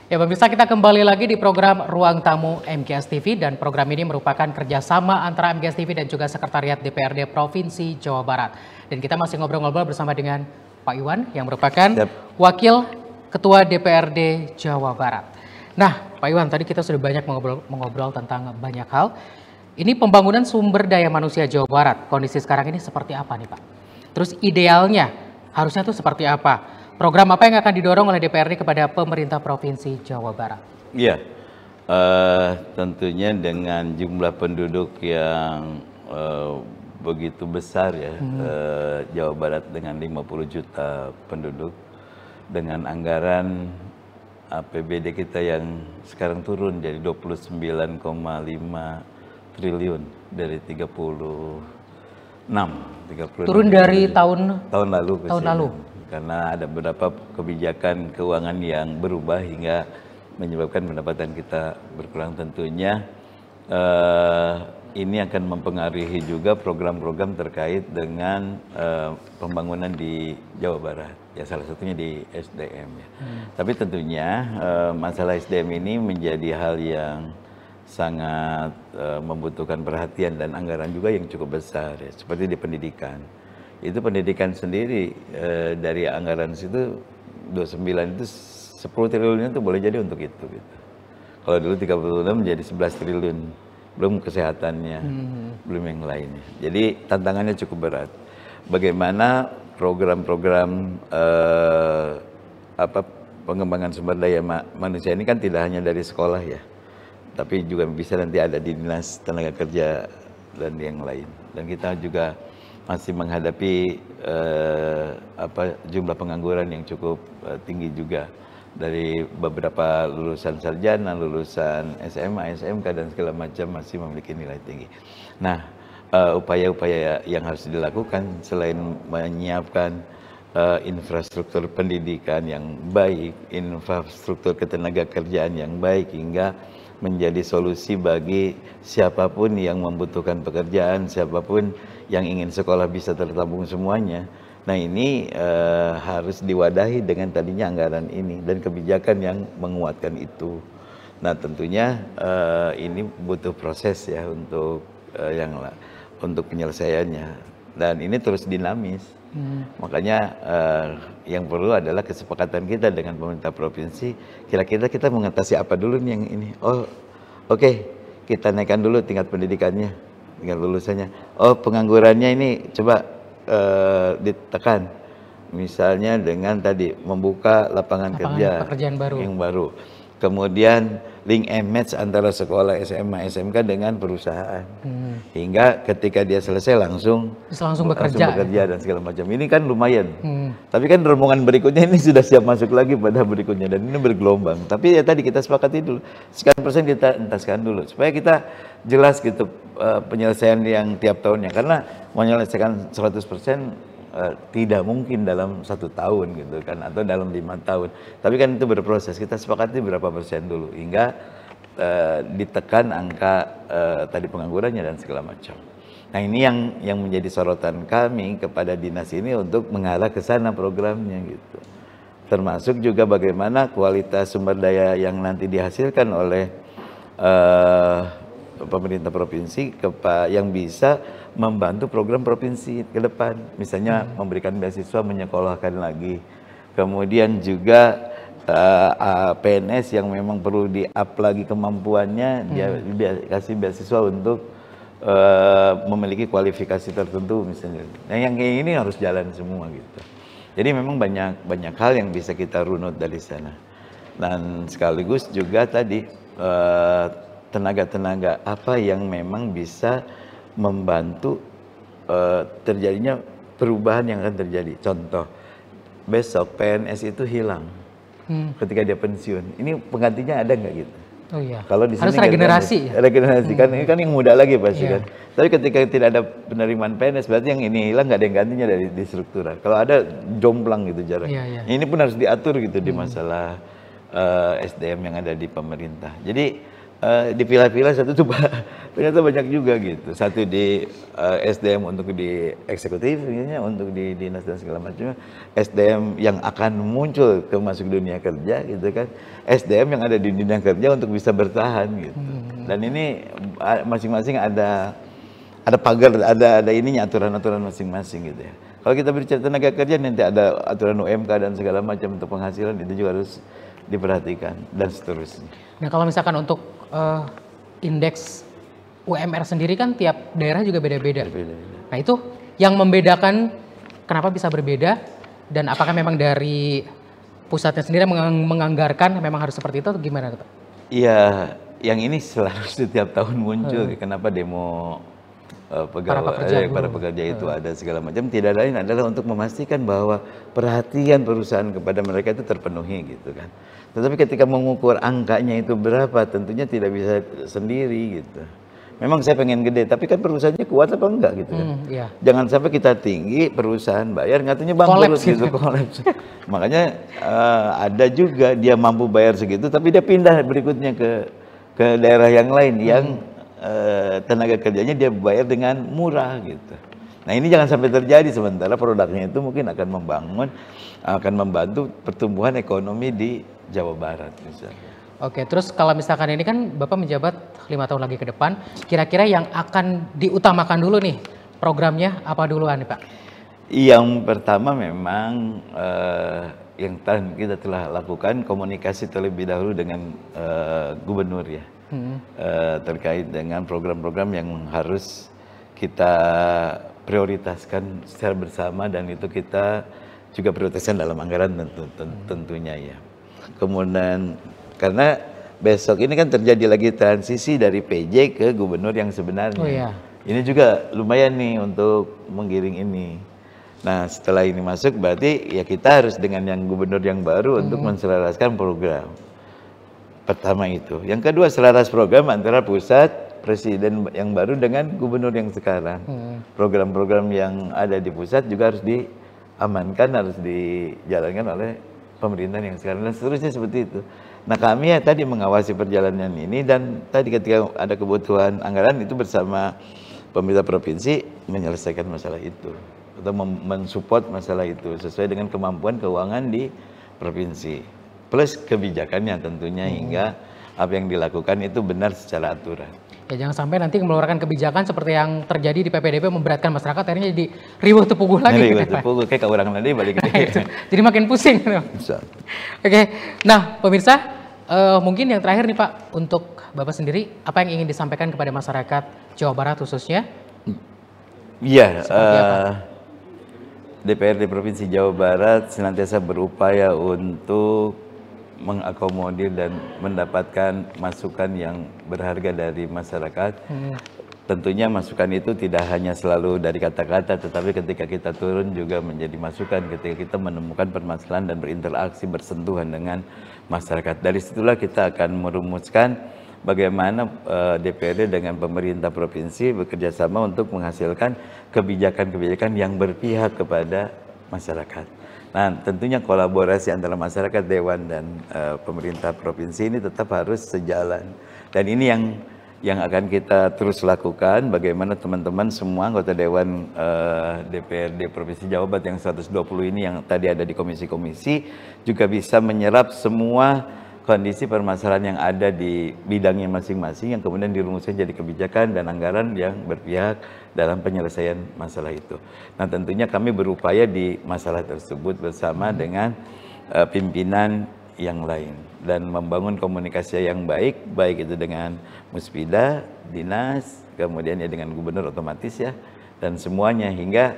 Ya pemirsa, kita kembali lagi di program Ruang Tamu MGS TV dan program ini merupakan kerjasama antara MGS TV dan juga Sekretariat DPRD Provinsi Jawa Barat. Dan kita masih ngobrol-ngobrol bersama dengan Pak Iwan yang merupakan Wakil Ketua DPRD Jawa Barat. Nah Pak Iwan, tadi kita sudah banyak mengobrol tentang banyak hal. Ini pembangunan sumber daya manusia Jawa Barat, kondisi sekarang ini seperti apa nih Pak? Terus idealnya harusnya tuh seperti apa? Program apa yang akan didorong oleh DPRD kepada pemerintah Provinsi Jawa Barat? Iya, tentunya dengan jumlah penduduk yang begitu besar ya, Jawa Barat dengan 50 juta penduduk, dengan anggaran APBD kita yang sekarang turun jadi 29,5 triliun dari 36. Turun dari tahun lalu. Karena ada beberapa kebijakan keuangan yang berubah hingga menyebabkan pendapatan kita berkurang. Tentunya ini akan mempengaruhi juga program-program terkait dengan pembangunan di Jawa Barat. Ya salah satunya di SDM ya. Tapi tentunya masalah SDM ini menjadi hal yang sangat membutuhkan perhatian dan anggaran juga yang cukup besar ya, seperti di pendidikan. Itu pendidikan sendiri dari anggaran situ 29 itu 10 triliun itu boleh jadi untuk itu gitu. Kalau dulu 36 menjadi 11 triliun, belum kesehatannya, belum yang lainnya. Jadi tantangannya cukup berat. Bagaimana program-program pengembangan sumber daya manusia ini kan tidak hanya dari sekolah ya, tapi juga bisa nanti ada di Dinas Tenaga Kerja dan yang lain. Dan kita juga masih menghadapi jumlah pengangguran yang cukup tinggi juga dari beberapa lulusan sarjana, lulusan SMA, SMK dan segala macam masih memiliki nilai tinggi. Nah, upaya-upaya yang harus dilakukan selain menyiapkan infrastruktur pendidikan yang baik, infrastruktur ketenaga kerjaan yang baik hingga menjadi solusi bagi siapapun yang membutuhkan pekerjaan, siapapun yang ingin sekolah bisa tertampung semuanya. Nah ini harus diwadahi dengan tadinya anggaran ini dan kebijakan yang menguatkan itu. Nah tentunya ini butuh proses ya untuk untuk penyelesaiannya dan ini terus dinamis. Makanya yang perlu adalah kesepakatan kita dengan pemerintah provinsi. Kira-kira kita mengatasi apa dulu nih yang ini? Oh, oke, kita naikkan dulu tingkat pendidikannya, tingkat lulusannya. Oh, penganggurannya ini coba ditekan. Misalnya dengan tadi membuka lapangan kerja yang baru. Kemudian link and match antara sekolah SMA, SMK dengan perusahaan. Hingga ketika dia selesai langsung bekerja dan segala macam. Ini kan lumayan. Tapi kan rombongan berikutnya ini sudah siap masuk lagi pada berikutnya dan ini bergelombang. Tapi ya tadi kita sepakati dulu. Sekian persen kita entaskan dulu supaya kita jelas gitu penyelesaian yang tiap tahunnya. Karena menyelesaikan 100% tidak mungkin dalam 1 tahun gitu kan atau dalam 5 tahun, tapi kan itu berproses. Kita sepakati berapa persen dulu hingga ditekan angka tadi penganggurannya dan segala macam. Nah ini yang menjadi sorotan kami kepada dinas ini untuk mengarah ke sana programnya gitu, termasuk juga bagaimana kualitas sumber daya yang nanti dihasilkan oleh pemerintah provinsi yang bisa membantu program provinsi ke depan, misalnya memberikan beasiswa menyekolahkan lagi, kemudian juga PNS yang memang perlu di-up lagi kemampuannya, dia kasih beasiswa untuk memiliki kualifikasi tertentu misalnya. Nah yang ini harus jalan semua gitu. Jadi memang banyak hal yang bisa kita runut dari sana. Dan sekaligus juga tadi tenaga-tenaga apa yang memang bisa membantu terjadinya perubahan yang akan terjadi. Contoh, besok PNS itu hilang ketika dia pensiun. Ini penggantinya ada nggak gitu? Oh iya. Kalau di sini harus regenerasi. Regenerasi kan ini kan yang muda lagi pasti kan. Tapi ketika tidak ada penerimaan PNS berarti yang ini hilang, nggak ada yang gantinya di struktural. Kalau ada jomplang gitu jarak. Ini pun harus diatur gitu di masalah SDM yang ada di pemerintah. Jadi dipilah-pilah satu tuh ternyata banyak juga gitu. Satu di SDM untuk di eksekutif, untuk di dinas dan segala macam. SDM yang akan muncul ke masuk dunia kerja gitu kan. SDM yang ada di dunia kerja untuk bisa bertahan gitu. Dan ini masing-masing ada pagar, ada ininya, aturan-aturan masing-masing gitu ya. Kalau kita berbicara tenaga kerja nanti ada aturan UMK dan segala macam untuk penghasilan, itu juga harus diperhatikan dan seterusnya. Nah kalau misalkan untuk indeks UMR sendiri kan tiap daerah juga beda-beda. Nah itu yang membedakan kenapa bisa berbeda dan apakah memang dari pusatnya sendiri menganggarkan memang harus seperti itu atau gimana Pak? Iya, yang ini selalu setiap tahun muncul. Kenapa demo para pekerja itu ada segala macam, tidak lain adalah untuk memastikan bahwa perhatian perusahaan kepada mereka itu terpenuhi gitu kan. Tetapi ketika mengukur angkanya itu berapa, tentunya tidak bisa sendiri gitu. Memang saya pengen gede, tapi kan perusahaannya kuat apa enggak gitu kan. Iya. Jangan sampai kita tinggi, perusahaan bayar katanya bangkrut gitu, kolaps. Makanya ada juga dia mampu bayar segitu, tapi dia pindah berikutnya ke daerah yang lain yang tenaga kerjanya dia bayar dengan murah gitu. Nah ini jangan sampai terjadi, sementara produknya itu mungkin akan membantu pertumbuhan ekonomi di Jawa Barat misalnya. Oke, terus kalau misalkan ini kan Bapak menjabat 5 tahun lagi ke depan, kira-kira yang akan diutamakan dulu nih programnya apa duluan nih Pak? Yang pertama memang yang kita telah lakukan komunikasi terlebih dahulu dengan gubernur ya. Terkait dengan program-program yang harus kita prioritaskan secara bersama dan itu kita juga prioritaskan dalam anggaran tentunya ya. Kemudian karena besok ini kan terjadi lagi transisi dari PJ ke gubernur yang sebenarnya. Oh, iya. Ini juga lumayan nih untuk menggiring ini. Nah setelah ini masuk berarti ya kita harus dengan yang gubernur yang baru untuk menselaraskan program. Pertama itu. Yang kedua selaras program antara pusat, presiden yang baru dengan gubernur yang sekarang. Program-program yang ada di pusat juga harus diamankan, harus dijalankan oleh pemerintahan yang sekarang dan seterusnya seperti itu. Nah kami ya tadi mengawasi perjalanan ini dan tadi ketika ada kebutuhan anggaran itu bersama pemerintah provinsi menyelesaikan masalah itu atau mensupport masalah itu sesuai dengan kemampuan keuangan di provinsi. Plus kebijakannya tentunya hingga apa yang dilakukan itu benar secara aturan. Ya jangan sampai nanti mengeluarkan kebijakan seperti yang terjadi di PPDB memberatkan masyarakat akhirnya jadi riweuh tepuguh lagi. Riweuh tepuguh kayak orang nanti balik gitu. Jadi makin pusing. Oke, nah pemirsa mungkin yang terakhir nih Pak untuk Bapak sendiri apa yang ingin disampaikan kepada masyarakat Jawa Barat khususnya? Iya. DPRD Provinsi Jawa Barat senantiasa berupaya untuk mengakomodir dan mendapatkan masukan yang berharga dari masyarakat. Tentunya masukan itu tidak hanya selalu dari kata-kata, tetapi ketika kita turun juga menjadi masukan ketika kita menemukan permasalahan dan berinteraksi bersentuhan dengan masyarakat. Dari situlah kita akan merumuskan bagaimana DPRD dengan pemerintah provinsi bekerja sama untuk menghasilkan kebijakan-kebijakan yang berpihak kepada masyarakat. Nah, tentunya kolaborasi antara masyarakat, dewan dan pemerintah provinsi ini tetap harus sejalan. Dan ini yang akan kita terus lakukan, bagaimana teman-teman semua anggota dewan DPRD Provinsi Jawa Barat yang 120 ini yang tadi ada di komisi-komisi juga bisa menyerap semua kondisi permasalahan yang ada di bidangnya masing-masing yang kemudian dirumuskan jadi kebijakan dan anggaran yang berpihak dalam penyelesaian masalah itu. Nah tentunya kami berupaya di masalah tersebut bersama dengan pimpinan yang lain dan membangun komunikasi yang baik, baik itu dengan Muspida, dinas, kemudian ya dengan gubernur otomatis ya, dan semuanya hingga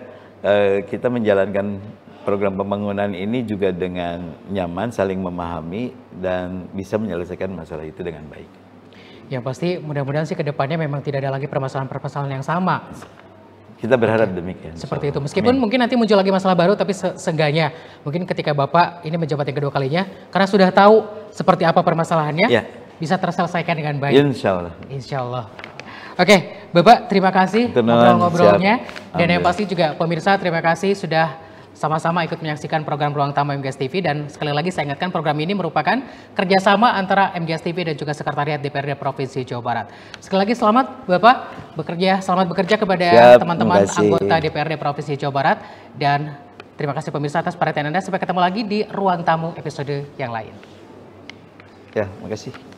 kita menjalankan program pembangunan ini juga dengan nyaman, saling memahami, dan bisa menyelesaikan masalah itu dengan baik. Yang pasti mudah-mudahan sih ke depannya memang tidak ada lagi permasalahan-permasalahan yang sama. Kita berharap demikian. Seperti itu. Meskipun mungkin nanti muncul lagi masalah baru, tapi seenggaknya mungkin ketika Bapak ini menjabat yang kedua kalinya, karena sudah tahu seperti apa permasalahannya, bisa terselesaikan dengan baik. Insya Allah. Insya Allah. Oke, Bapak terima kasih ngobrol-ngobrolnya. Dan yang pasti juga pemirsa terima kasih sudah sama-sama ikut menyaksikan program Ruang Tamu MGS TV. Dan sekali lagi saya ingatkan program ini merupakan kerjasama antara MGS TV dan juga Sekretariat DPRD Provinsi Jawa Barat. Sekali lagi selamat Bapak selamat bekerja kepada teman-teman anggota DPRD Provinsi Jawa Barat. Dan terima kasih pemirsa atas perhatian Anda. Sampai ketemu lagi di Ruang Tamu episode yang lain. Ya, makasih.